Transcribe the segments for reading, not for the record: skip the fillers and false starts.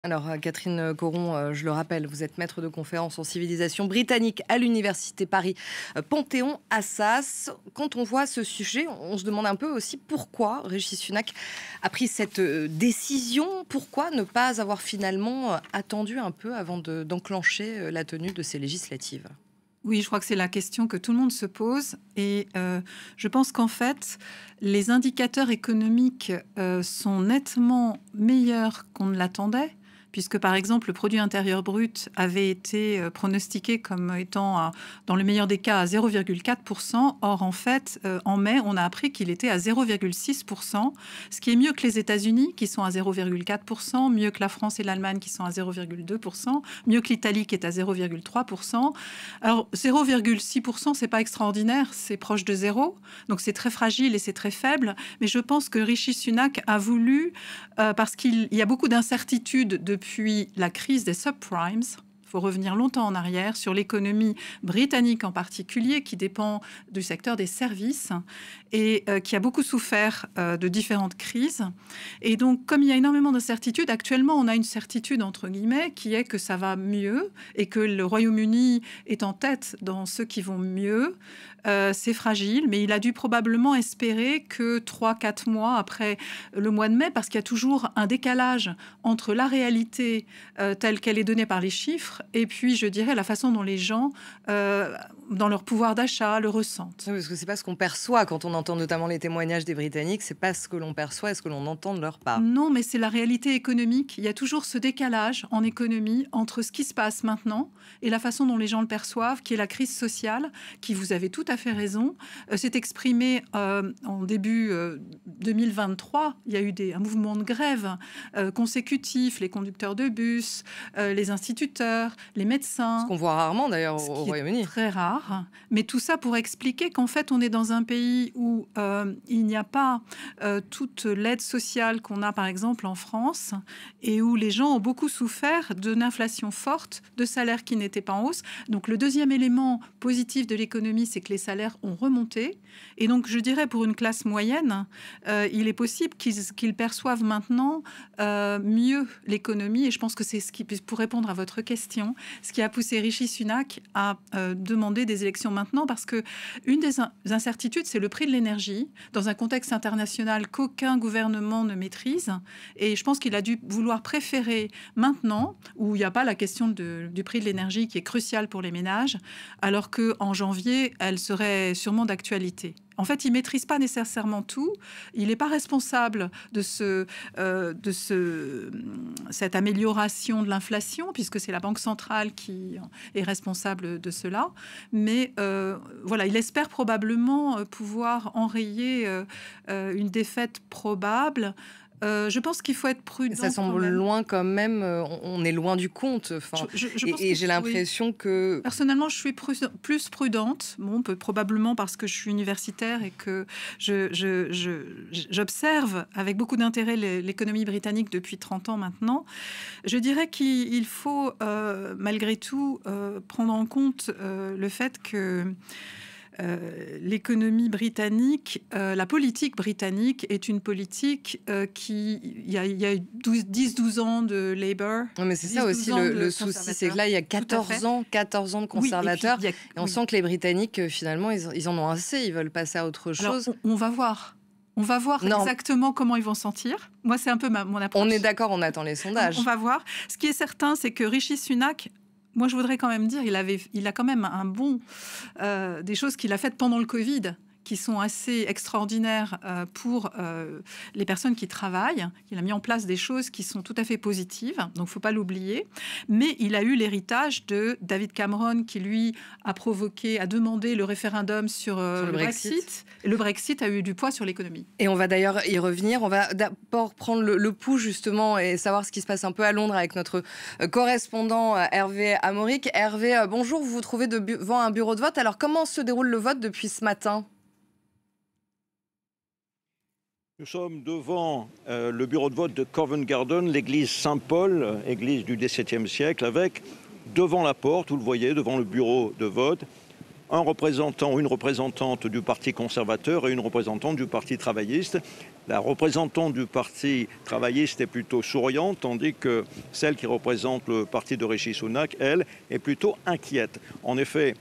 Alors, Catherine Coron, je le rappelle, vous êtes maître de conférence en civilisation britannique à l'Université Paris Panthéon-Assas. Quand on voit ce sujet, on se demande un peu aussi pourquoi Rishi Sunak a pris cette décision. Pourquoi ne pas avoir finalement attendu un peu avant d'enclencher la tenue de ces législatives ? Oui, je crois que c'est la question que tout le monde se pose. Et je pense qu'en fait, les indicateurs économiques sont nettement meilleurs qu'on ne l'attendait, puisque par exemple, le produit intérieur brut avait été pronostiqué comme étant, dans le meilleur des cas, à 0,4%. Or, en fait, en mai, on a appris qu'il était à 0,6%, ce qui est mieux que les États-Unis, qui sont à 0,4%, mieux que la France et l'Allemagne, qui sont à 0,2%, mieux que l'Italie, qui est à 0,3%. Alors, 0,6%, c'est pas extraordinaire, c'est proche de zéro, donc c'est très fragile et c'est très faible. Mais je pense que Rishi Sunak a voulu, parce qu'il y a beaucoup d'incertitudes depuis la crise des subprimes. Il faut revenir longtemps en arrière sur l'économie britannique en particulier, qui dépend du secteur des services et qui a beaucoup souffert de différentes crises. Et donc, comme il y a énormément d'incertitudes, actuellement, on a une certitude, entre guillemets, qui est que ça va mieux et que le Royaume-Uni est en tête dans ceux qui vont mieux. C'est fragile, mais il a dû probablement espérer que 3-4 mois après le mois de mai, parce qu'il y a toujours un décalage entre la réalité telle qu'elle est donnée par les chiffres et puis, je dirais, la façon dont les gens, dans leur pouvoir d'achat, le ressentent. Oui, parce que c'est pas ce qu'on perçoit quand on entend notamment les témoignages des Britanniques, c'est pas ce que l'on perçoit et ce que l'on entend de leur part. Non, mais c'est la réalité économique. Il y a toujours ce décalage en économie entre ce qui se passe maintenant et la façon dont les gens le perçoivent, qui est la crise sociale, qui, vous avez tout à fait raison, s'est exprimée en début 2023. Il y a eu un mouvement de grève consécutif, les conducteurs de bus, les instituteurs, les médecins. Ce qu'on voit rarement d'ailleurs au Royaume-Uni. Très rare. Mais tout ça pour expliquer qu'en fait, on est dans un pays où il n'y a pas toute l'aide sociale qu'on a par exemple en France et où les gens ont beaucoup souffert d'une inflation forte, de salaires qui n'étaient pas en hausse. Donc le deuxième élément positif de l'économie, c'est que les salaires ont remonté. Et donc je dirais pour une classe moyenne, il est possible qu'ils perçoivent maintenant mieux l'économie. Et je pense que c'est ce qui, pour répondre à votre question, ce qui a poussé Rishi Sunak à demander des élections maintenant, parce que une des incertitudes, c'est le prix de l'énergie dans un contexte international qu'aucun gouvernement ne maîtrise. Et je pense qu'il a dû vouloir préférer maintenant, où il n'y a pas la question du prix de l'énergie qui est cruciale pour les ménages, alors qu'en janvier, elle serait sûrement d'actualité. En fait, il ne maîtrise pas nécessairement tout. Il n'est pas responsable de cette amélioration de l'inflation, puisque c'est la Banque centrale qui est responsable de cela. Mais voilà, il espère probablement pouvoir enrayer une défaite probable. Je pense qu'il faut être prudent. Ça semble loin quand même, on est loin du compte. Enfin, et j'ai l'impression que... Personnellement, je suis plus prudente, bon, probablement parce que je suis universitaire et que j'observe avec beaucoup d'intérêt l'économie britannique depuis 30 ans maintenant. Je dirais qu'il faut malgré tout prendre en compte le fait que l'économie britannique, la politique britannique est une politique il y a 10-12 ans de Labour. Non, mais c'est ça aussi le souci, c'est que là, il y a 14 ans de conservateurs. Oui, et on sent que les Britanniques, finalement, ils en ont assez, ils veulent passer à autre chose. Alors, on va voir. On va voir exactement comment ils vont sentir. Moi, c'est un peu mon approche. On est d'accord, on attend les sondages. On va voir. Ce qui est certain, c'est que Rishi Sunak... Moi, je voudrais quand même dire, il a quand même des choses qu'il a faites pendant le Covid, qui sont assez extraordinaires pour les personnes qui travaillent. Il a mis en place des choses qui sont tout à fait positives, donc il ne faut pas l'oublier. Mais il a eu l'héritage de David Cameron, qui lui a demandé le référendum sur le Brexit. Et le Brexit a eu du poids sur l'économie. Et on va d'ailleurs y revenir. On va d'abord prendre le pouls justement et savoir ce qui se passe un peu à Londres avec notre correspondant Hervé Amoric. Hervé, bonjour, vous vous trouvez devant un bureau de vote. Alors comment se déroule le vote depuis ce matin ? Nous sommes devant le bureau de vote de Covent Garden, l'église Saint-Paul, église du XVIIe siècle, avec devant la porte, vous le voyez, devant le bureau de vote, un représentant ou une représentante du Parti conservateur et une représentante du Parti travailliste. La représentante du Parti travailliste est plutôt souriante, tandis que celle qui représente le parti de Rishi Sunak, elle, est plutôt inquiète. En effet,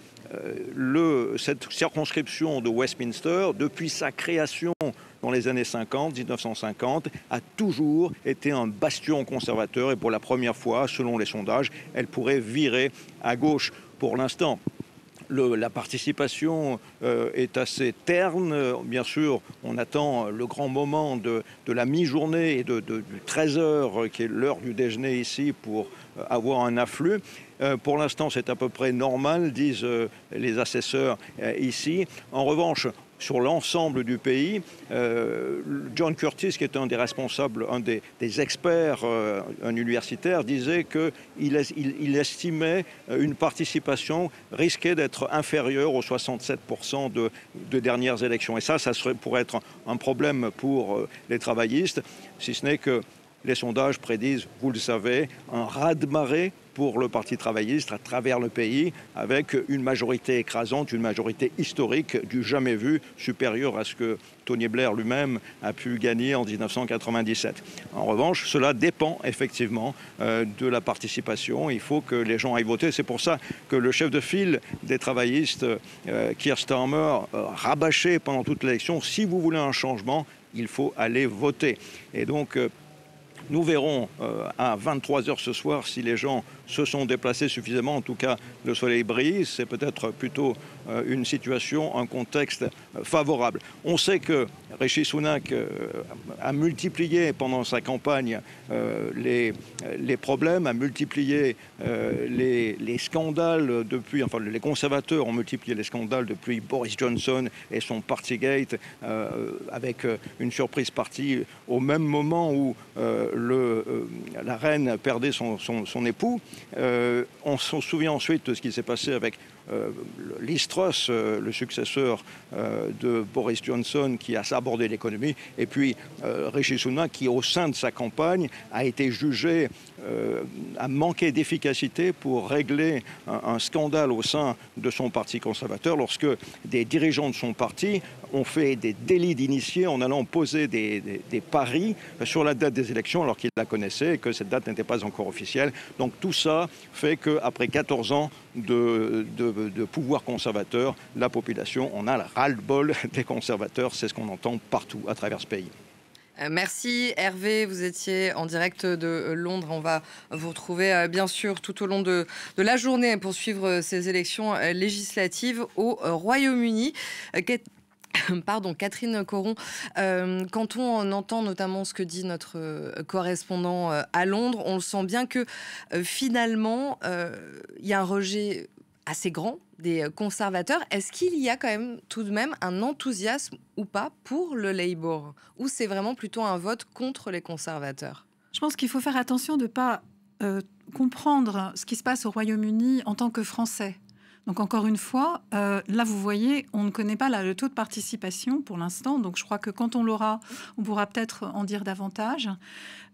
cette circonscription de Westminster, depuis sa création dans les années 50, 1950, a toujours été un bastion conservateur et pour la première fois, selon les sondages, elle pourrait virer à gauche. Pour l'instant, la participation est assez terne. Bien sûr, on attend le grand moment de la mi-journée et du 13h, qui est l'heure du déjeuner ici, pour avoir un afflux. Pour l'instant, c'est à peu près normal, disent les assesseurs ici. En revanche, sur l'ensemble du pays, John Curtis, qui est un des responsables, un des experts universitaires, disait qu'il estimait une participation risquait d'être inférieure aux 67% de dernières élections. Et ça pourrait être un problème pour les travaillistes, si ce n'est que les sondages prédisent, vous le savez, un raz-de-marée pour le Parti travailliste à travers le pays, avec une majorité écrasante, une majorité historique du jamais vu, supérieure à ce que Tony Blair lui-même a pu gagner en 1997. En revanche, cela dépend effectivement de la participation. Il faut que les gens aillent voter. C'est pour ça que le chef de file des travaillistes, Keir Starmer, rabâchait pendant toute l'élection, si vous voulez un changement, il faut aller voter. Et donc, nous verrons à 23h ce soir si les gens se sont déplacés suffisamment. En tout cas, le soleil brille. C'est peut-être plutôt une situation, un contexte favorable. On sait que Rishi Sunak a multiplié pendant sa campagne les problèmes, a multiplié les scandales depuis... Enfin, les conservateurs ont multiplié les scandales depuis Boris Johnson et son Partygate, avec une surprise partie au même moment où la reine perdait son époux. On se souvient ensuite de ce qui s'est passé avec Liz Truss, le successeur de Boris Johnson, qui a sabordé l'économie, et puis Rishi Sunak, qui au sein de sa campagne a été jugé a manqué d'efficacité pour régler un scandale au sein de son parti conservateur, lorsque des dirigeants de son parti ont fait des délits d'initiés en allant poser des paris sur la date des élections alors qu'ils la connaissaient et que cette date n'était pas encore officielle. Donc tout ça fait qu'après 14 ans de pouvoir conservateur, la population en a le ras-le-bol des conservateurs. C'est ce qu'on entend partout à travers ce pays. Merci Hervé, vous étiez en direct de Londres. On va vous retrouver bien sûr tout au long de la journée pour suivre ces élections législatives au Royaume-Uni. Pardon, Catherine Coron, quand on entend notamment ce que dit notre correspondant à Londres, on le sent bien que finalement, il y a un rejet assez grand des conservateurs. Est-ce qu'il y a quand même tout de même un enthousiasme ou pas pour le Labour, ou c'est vraiment plutôt un vote contre les conservateurs? Je pense qu'il faut faire attention de ne pas comprendre ce qui se passe au Royaume-Uni en tant que Français. Donc encore une fois, là vous voyez, on ne connaît pas le taux de participation pour l'instant. Donc je crois que quand on l'aura, on pourra peut-être en dire davantage.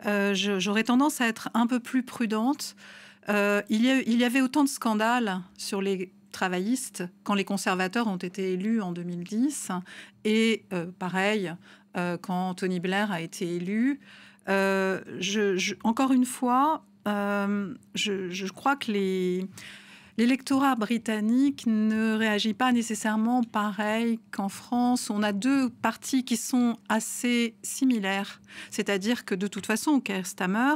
J'aurais tendance à être un peu plus prudente. Il y avait autant de scandales sur les travaillistes quand les conservateurs ont été élus en 2010. Et pareil, quand Tony Blair a été élu. Encore une fois, je crois que l'électorat britannique ne réagit pas nécessairement pareil qu'en France. On a deux partis qui sont assez similaires. C'est-à-dire que de toute façon, Keir Starmer,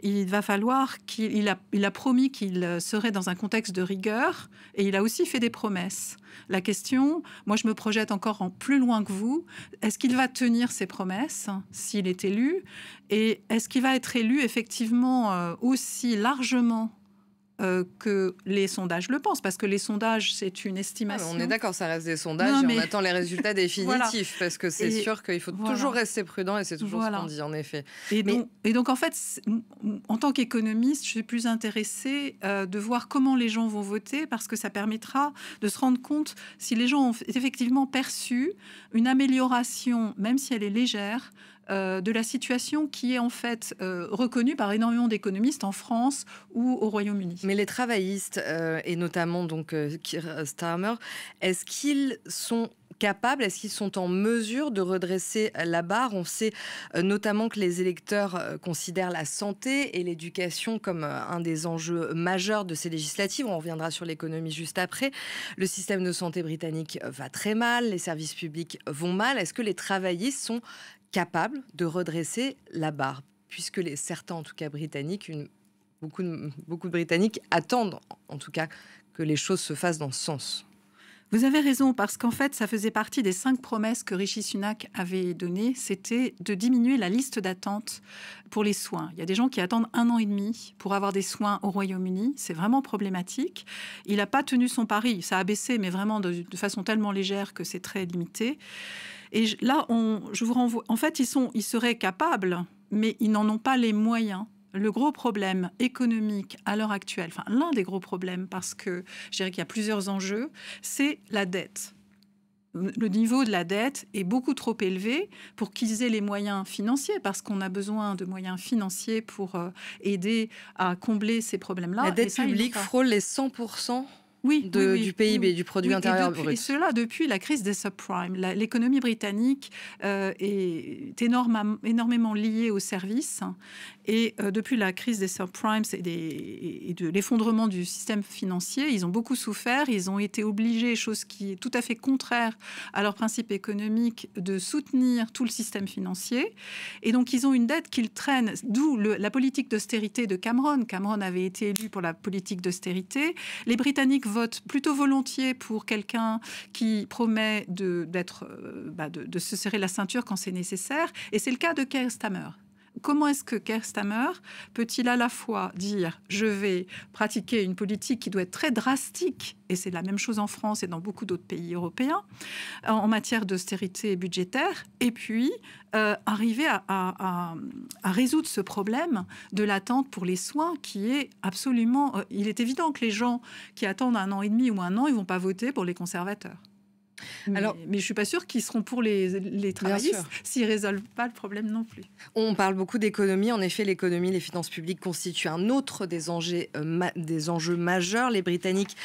il va falloir il a promis qu'il serait dans un contexte de rigueur et il a aussi fait des promesses. La question, moi je me projette encore plus loin que vous, est-ce qu'il va tenir ses promesses s'il est élu? Et est-ce qu'il va être élu effectivement aussi largement que les sondages le pensent, parce que les sondages, c'est une estimation. On est d'accord, ça reste des sondages et on attend les résultats définitifs, voilà. Parce que c'est sûr qu'il faut toujours rester prudent et c'est toujours ce qu'on dit, en effet. Et donc, en fait, en tant qu'économiste, je suis plus intéressée de voir comment les gens vont voter, parce que ça permettra de se rendre compte si les gens ont effectivement perçu une amélioration, même si elle est légère, de la situation qui est en fait reconnue par énormément d'économistes en France ou au Royaume-Uni. Mais les travaillistes, et notamment donc Keir Starmer, est-ce qu'ils sont capables, est-ce qu'ils sont en mesure de redresser la barre? On sait notamment que les électeurs considèrent la santé et l'éducation comme un des enjeux majeurs de ces législatives. On reviendra sur l'économie juste après. Le système de santé britannique va très mal, les services publics vont mal. Est-ce que les travaillistes sont capables de redresser la barre? Puisque certains, en tout cas britanniques, beaucoup de Britanniques attendent en tout cas que les choses se fassent dans ce sens. Vous avez raison, parce qu'en fait, ça faisait partie des 5 promesses que Rishi Sunak avait données, c'était de diminuer la liste d'attente pour les soins. Il y a des gens qui attendent 1 an et demi pour avoir des soins au Royaume-Uni. C'est vraiment problématique. Il n'a pas tenu son pari. Ça a baissé, mais vraiment de façon tellement légère que c'est très limité. Et là, je vous renvoie... En fait, ils seraient capables, mais ils n'en ont pas les moyens. Le gros problème économique à l'heure actuelle, enfin l'un des gros problèmes, parce que je dirais qu'il y a plusieurs enjeux, c'est la dette. Le niveau de la dette est beaucoup trop élevé pour qu'ils aient les moyens financiers, parce qu'on a besoin de moyens financiers pour aider à combler ces problèmes-là. La dette publique frôle les 100% du PIB, du produit intérieur brut. Et cela depuis la crise des subprimes. L'économie britannique est énormément liée aux services. Et depuis la crise des subprimes et de l'effondrement du système financier, ils ont beaucoup souffert. Ils ont été obligés, chose qui est tout à fait contraire à leur principe économique, de soutenir tout le système financier. Et donc, ils ont une dette qu'ils traînent, d'où la politique d'austérité de Cameron. Cameron avait été élu pour la politique d'austérité. Les Britanniques votent plutôt volontiers pour quelqu'un qui promet de se serrer la ceinture quand c'est nécessaire. Et c'est le cas de Keir Starmer. Comment est-ce que Keir Starmer peut-il à la fois dire « je vais pratiquer une politique qui doit être très drastique », et c'est la même chose en France et dans beaucoup d'autres pays européens, en matière d'austérité budgétaire, et puis arriver à résoudre ce problème de l'attente pour les soins qui est absolument... il est évident que les gens qui attendent 1 an et demi ou 1 an, ils ne vont pas voter pour les conservateurs. Mais je ne suis pas sûre qu'ils seront pour les travaillistes s'ils ne résolvent pas le problème non plus. On parle beaucoup d'économie. En effet, l'économie, les finances publiques constituent un autre des enjeux majeurs. Les Britanniques,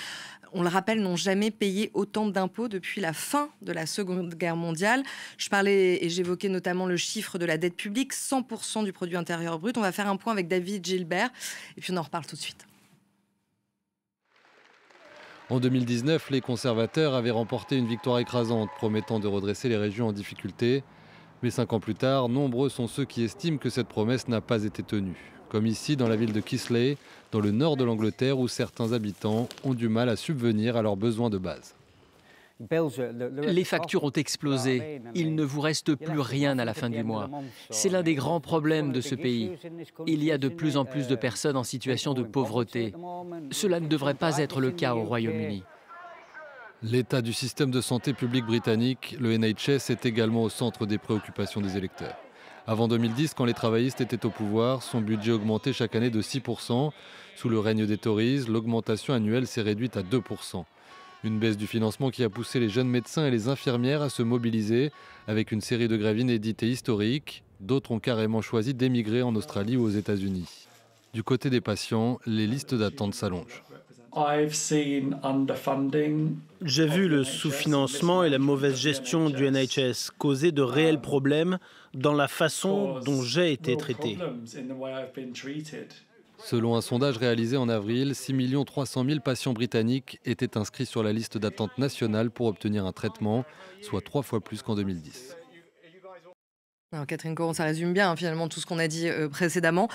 on le rappelle, n'ont jamais payé autant d'impôts depuis la fin de la Seconde Guerre mondiale. Je parlais et j'évoquais notamment le chiffre de la dette publique, 100% du produit intérieur brut. On va faire un point avec David Gilbert et puis on en reparle tout de suite. En 2019, les conservateurs avaient remporté une victoire écrasante, promettant de redresser les régions en difficulté. Mais 5 ans plus tard, nombreux sont ceux qui estiment que cette promesse n'a pas été tenue. Comme ici, dans la ville de Keighley, dans le nord de l'Angleterre, où certains habitants ont du mal à subvenir à leurs besoins de base. Les factures ont explosé. Il ne vous reste plus rien à la fin du mois. C'est l'un des grands problèmes de ce pays. Il y a de plus en plus de personnes en situation de pauvreté. Cela ne devrait pas être le cas au Royaume-Uni. L'état du système de santé public britannique, le NHS, est également au centre des préoccupations des électeurs. Avant 2010, quand les travaillistes étaient au pouvoir, son budget augmentait chaque année de 6%. Sous le règne des Tories, l'augmentation annuelle s'est réduite à 2%. Une baisse du financement qui a poussé les jeunes médecins et les infirmières à se mobiliser avec une série de grèves inédites et historiques. D'autres ont carrément choisi d'émigrer en Australie ou aux États-Unis. Du côté des patients, les listes d'attente s'allongent. J'ai vu le sous-financement et la mauvaise gestion du NHS causer de réels problèmes dans la façon dont j'ai été traité. Selon un sondage réalisé en avril, 6 300 000 patients britanniques étaient inscrits sur la liste d'attente nationale pour obtenir un traitement, soit 3 fois plus qu'en 2010. Alors Catherine Coron, ça résume bien finalement tout ce qu'on a dit précédemment.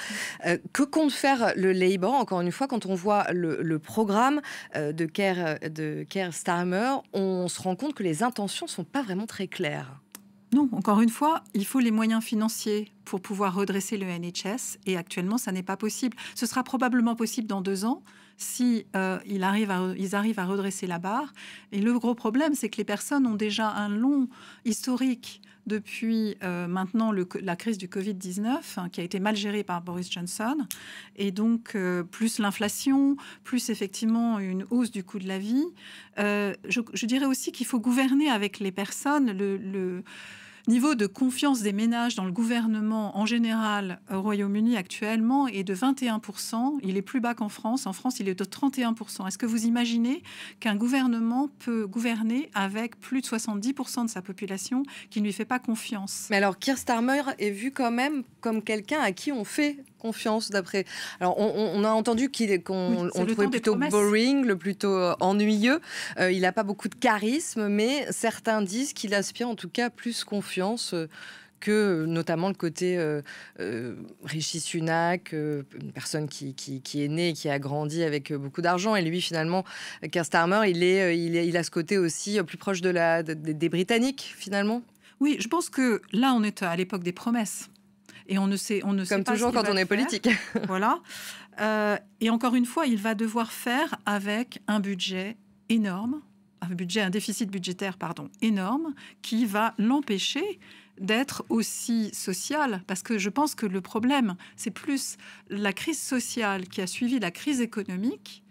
Que compte faire le Labour, encore une fois, quand on voit le programme de Keir Starmer, on se rend compte que les intentions ne sont pas vraiment très claires. Non, encore une fois, il faut les moyens financiers pour pouvoir redresser le NHS et actuellement, ça n'est pas possible. Ce sera probablement possible dans 2 ans si ils arrivent à redresser la barre. Et le gros problème, c'est que les personnes ont déjà un long historique depuis maintenant la crise du Covid-19 qui a été mal gérée par Boris Johnson. Et donc, plus l'inflation, plus effectivement une hausse du coût de la vie. Je dirais aussi qu'il faut gouverner avec les personnes. niveau de confiance des ménages dans le gouvernement en général au Royaume-Uni actuellement est de 21%. Il est plus bas qu'en France. En France, il est de 31%. Est-ce que vous imaginez qu'un gouvernement peut gouverner avec plus de 70% de sa population qui ne lui fait pas confiance? Mais alors, Keir Starmer est vu quand même comme quelqu'un à qui on fait confiance, d'après... Alors, on a entendu qu'on le trouvait plutôt boring, le plutôt ennuyeux. Il n'a pas beaucoup de charisme, mais certains disent qu'il aspire en tout cas plus confiance que notamment le côté Rishi Sunak, une personne qui est née et qui a grandi avec beaucoup d'argent. Et lui, finalement, Keir Starmer, il a ce côté aussi plus proche des Britanniques, finalement. Oui, je pense que là, on est à l'époque des promesses. Et on ne sait Comme pas toujours quand on est politique. Voilà. Et encore une fois, il va devoir faire avec un budget énorme, un déficit budgétaire, énorme, qui va l'empêcher d'être aussi social. Parce que je pense que le problème, c'est plus la crise sociale qui a suivi la crise économique.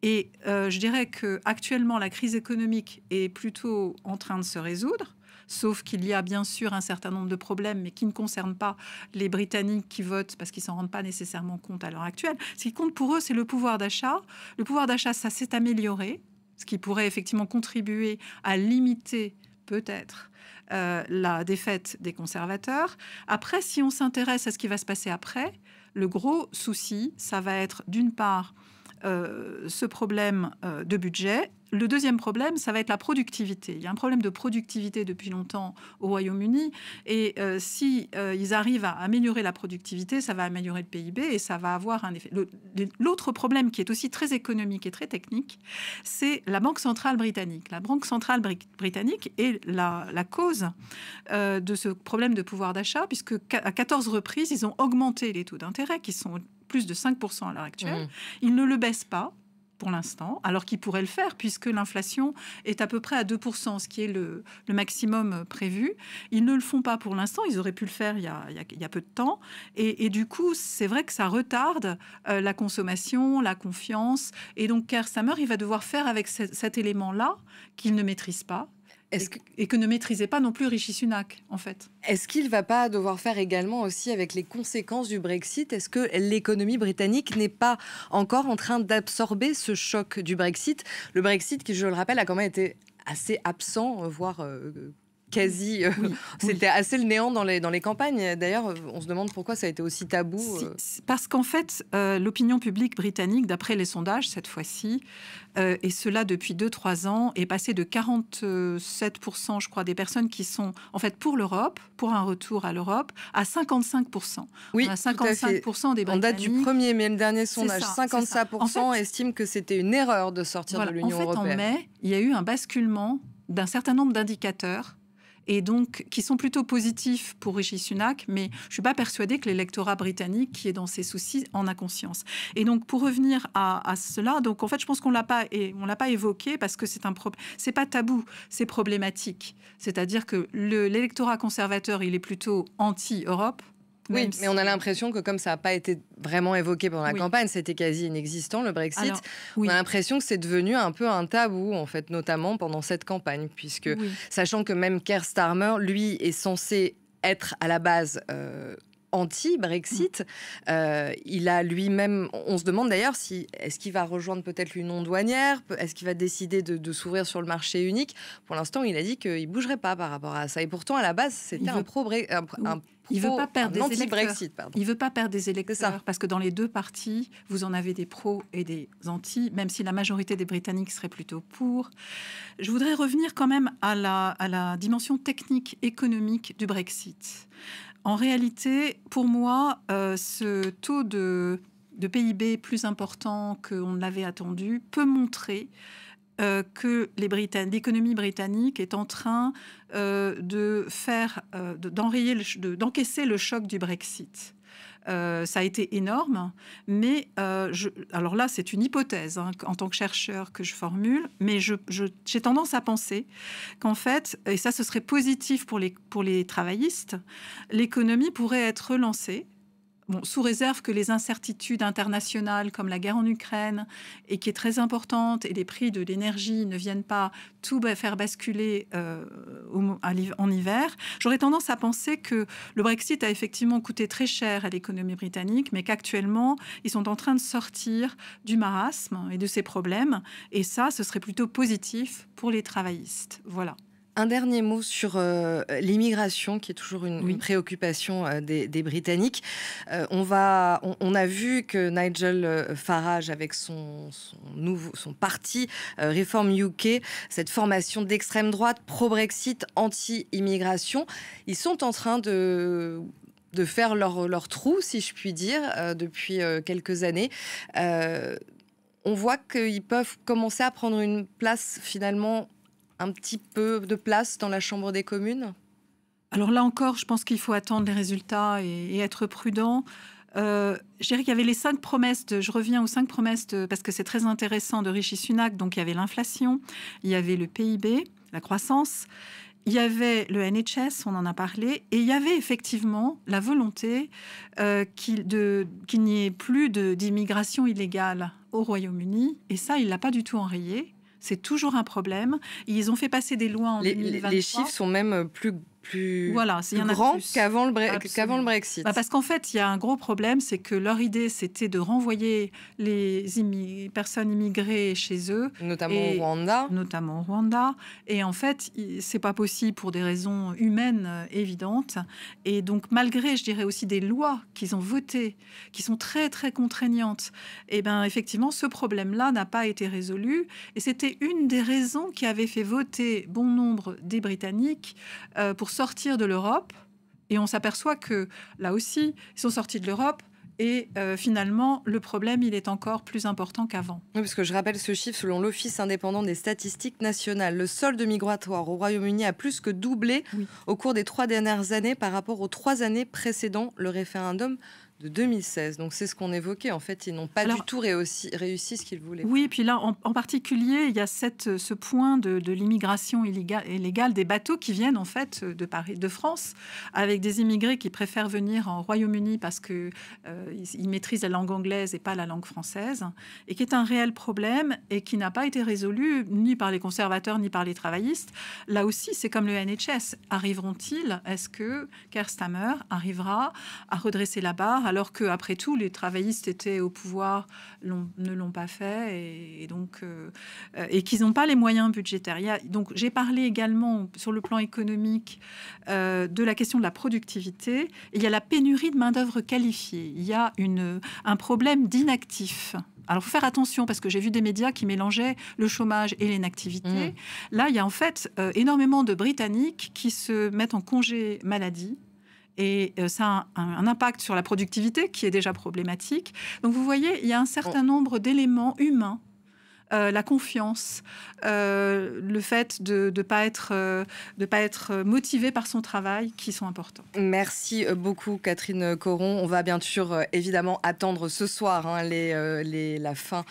Et je dirais qu'actuellement, la crise économique est plutôt en train de se résoudre. Sauf qu'il y a bien sûr un certain nombre de problèmes, mais qui ne concernent pas les Britanniques qui votent parce qu'ils ne s'en rendent pas nécessairement compte à l'heure actuelle. Ce qui compte pour eux, c'est le pouvoir d'achat. Le pouvoir d'achat, ça s'est amélioré, ce qui pourrait effectivement contribuer à limiter peut-être la défaite des conservateurs. Après, si on s'intéresse à ce qui va se passer après, le gros souci, ça va être d'une part ce problème de budget. Le deuxième problème, ça va être la productivité. Il y a un problème de productivité depuis longtemps au Royaume-Uni. Et si ils arrivent à améliorer la productivité, ça va améliorer le PIB et ça va avoir un effet. L'autre problème qui est aussi très économique et très technique, c'est la Banque centrale britannique. La Banque centrale britannique est la cause de ce problème de pouvoir d'achat, puisque à 14 reprises, ils ont augmenté les taux d'intérêt, qui sont plus de 5% à l'heure actuelle. Ils ne le baissent pas pour l'instant, alors qu'ils pourraient le faire, puisque l'inflation est à peu près à 2%, ce qui est le maximum prévu. Ils ne le font pas pour l'instant, ils auraient pu le faire il y a peu de temps. Et du coup, c'est vrai que ça retarde la consommation, la confiance. Et donc, Keir Starmer, il va devoir faire avec cet élément-là qu'il ne maîtrise pas. Et que ne maîtrisait pas non plus Rishi Sunak, en fait. Est-ce qu'il ne va pas devoir faire également aussi avec les conséquences du Brexit? Est-ce que l'économie britannique n'est pas encore en train d'absorber ce choc du Brexit? Le Brexit, qui, je le rappelle, a quand même été assez absent, voire... quasi, c'était assez le néant dans les campagnes. D'ailleurs, on se demande pourquoi ça a été aussi tabou. Parce qu'en fait, l'opinion publique britannique, d'après les sondages cette fois-ci, et cela depuis 2-3 ans, est passée de 47%, je crois, des personnes qui sont en fait pour l'Europe, pour un retour à l'Europe, à 55%. Oui, on a 55% des Britanniques. En date du premier, même dernier sondage, 55% en fait, estiment que c'était une erreur de sortir de l'Union européenne. En mai, il y a eu un basculement d'un certain nombre d'indicateurs, et donc qui sont plutôt positifs pour Rishi Sunak, mais je ne suis pas persuadée que l'électorat britannique qui est dans ses soucis en a conscience. Et donc, pour revenir à cela, donc en fait, je pense qu'on l'a pas évoqué parce que c'est pas tabou, c'est problématique. C'est-à-dire que l'électorat conservateur, il est plutôt anti-Europe. Oui, mais on a l'impression que comme ça n'a pas été vraiment évoqué pendant la campagne, c'était quasi inexistant, le Brexit. Alors, on a l'impression que c'est devenu un peu un tabou, en fait, notamment pendant cette campagne, puisque sachant que même Keir Starmer, lui, est censé être à la base anti-Brexit, il a lui-même... On se demande d'ailleurs est-ce qu'il va rejoindre peut-être l'union douanière, est-ce qu'il va décider de s'ouvrir sur le marché unique. Pour l'instant, il a dit qu'il ne bougerait pas par rapport à ça. Et pourtant, à la base, c'était il ne veut pas perdre des électeurs. Il veut pas perdre des électeurs parce que dans les deux partis, vous en avez des pros et des anti, même si la majorité des Britanniques seraient plutôt pour. Je voudrais revenir quand même à la dimension technique, économique du Brexit. En réalité, pour moi, ce taux de PIB plus important qu'on ne l'avait attendu peut montrer que l'économie britannique est en train d'encaisser le choc du Brexit. Ça a été énorme, mais alors là, c'est une hypothèse en tant que chercheur que je formule, mais j'ai tendance à penser qu'en fait, et ça, ce serait positif pour les travaillistes, l'économie pourrait être relancée Bon, sous réserve que les incertitudes internationales comme la guerre en Ukraine, et qui est très importante, et les prix de l'énergie ne viennent pas tout faire basculer en hiver, j'aurais tendance à penser que le Brexit a effectivement coûté très cher à l'économie britannique, mais qu'actuellement, ils sont en train de sortir du marasme et de ses problèmes. Et ça, ce serait plutôt positif pour les travaillistes. Voilà. Un dernier mot sur l'immigration, qui est toujours une préoccupation des Britanniques. On a vu que Nigel Farage, avec son parti Reform UK, cette formation d'extrême droite, pro-Brexit, anti-immigration, ils sont en train de faire leur trou, si je puis dire, depuis quelques années. On voit qu'ils peuvent commencer à prendre une place finalement un petit peu de place dans la Chambre des communes? Alors là encore, je pense qu'il faut attendre les résultats et être prudent. Je dirais qu'il y avait les 5 promesses, je reviens aux 5 promesses, parce que c'est très intéressant, de Rishi Sunak. Donc il y avait l'inflation, il y avait le PIB, la croissance, il y avait le NHS, on en a parlé, et il y avait effectivement la volonté qu'il n'y ait plus d'immigration illégale au Royaume-Uni. Et ça, il ne l'a pas du tout enrayé. C'est toujours un problème. Ils ont fait passer des lois en 2023. Les chiffres sont même plus voilà, grands qu'avant le Brexit. Parce qu'en fait, il y a un gros problème, c'est que leur idée, c'était de renvoyer les personnes immigrées chez eux. Notamment au Rwanda. Et en fait, c'est pas possible pour des raisons humaines évidentes. Et donc, malgré, je dirais aussi, des lois qu'ils ont votées, qui sont très, très contraignantes, et bien, effectivement, ce problème-là n'a pas été résolu. Et c'était une des raisons qui avait fait voter bon nombre des Britanniques pour sortir de l'Europe. Et on s'aperçoit que, là aussi, ils sont sortis de l'Europe. Et finalement, le problème, il est encore plus important qu'avant. Oui, parce que je rappelle ce chiffre, selon l'Office indépendant des statistiques nationales, le solde migratoire au Royaume-Uni a plus que doublé au cours des 3 dernières années par rapport aux 3 années précédant le référendum de 2016. Donc c'est ce qu'on évoquait. En fait, ils n'ont pas du tout réussi ce qu'ils voulaient. Oui, et puis là, en particulier, il y a ce point de l'immigration illégale des bateaux qui viennent en fait de Paris, de France, avec des immigrés qui préfèrent venir en Royaume-Uni parce qu'ils maîtrisent la langue anglaise et pas la langue française, et qui est un réel problème et qui n'a pas été résolu ni par les conservateurs ni par les travaillistes. Là aussi, c'est comme le NHS. Arriveront-ils? Est-ce que Keir Starmer arrivera à redresser la barre, alors qu'après tout, les travaillistes étaient au pouvoir, ne l'ont pas fait, et qu'ils n'ont pas les moyens budgétaires. Donc, j'ai parlé également, sur le plan économique, de la question de la productivité. Et il y a la pénurie de main-d'œuvre qualifiée. Il y a un problème d'inactifs. Alors, il faut faire attention, parce que j'ai vu des médias qui mélangeaient le chômage et l'inactivité. Là, il y a en fait énormément de Britanniques qui se mettent en congé maladie. Et ça a un impact sur la productivité qui est déjà problématique. Donc vous voyez, il y a un certain nombre d'éléments humains, la confiance, le fait de ne pas être motivé par son travail, qui sont importants. Merci beaucoup Catherine Coron. On va bien sûr évidemment attendre ce soir la fin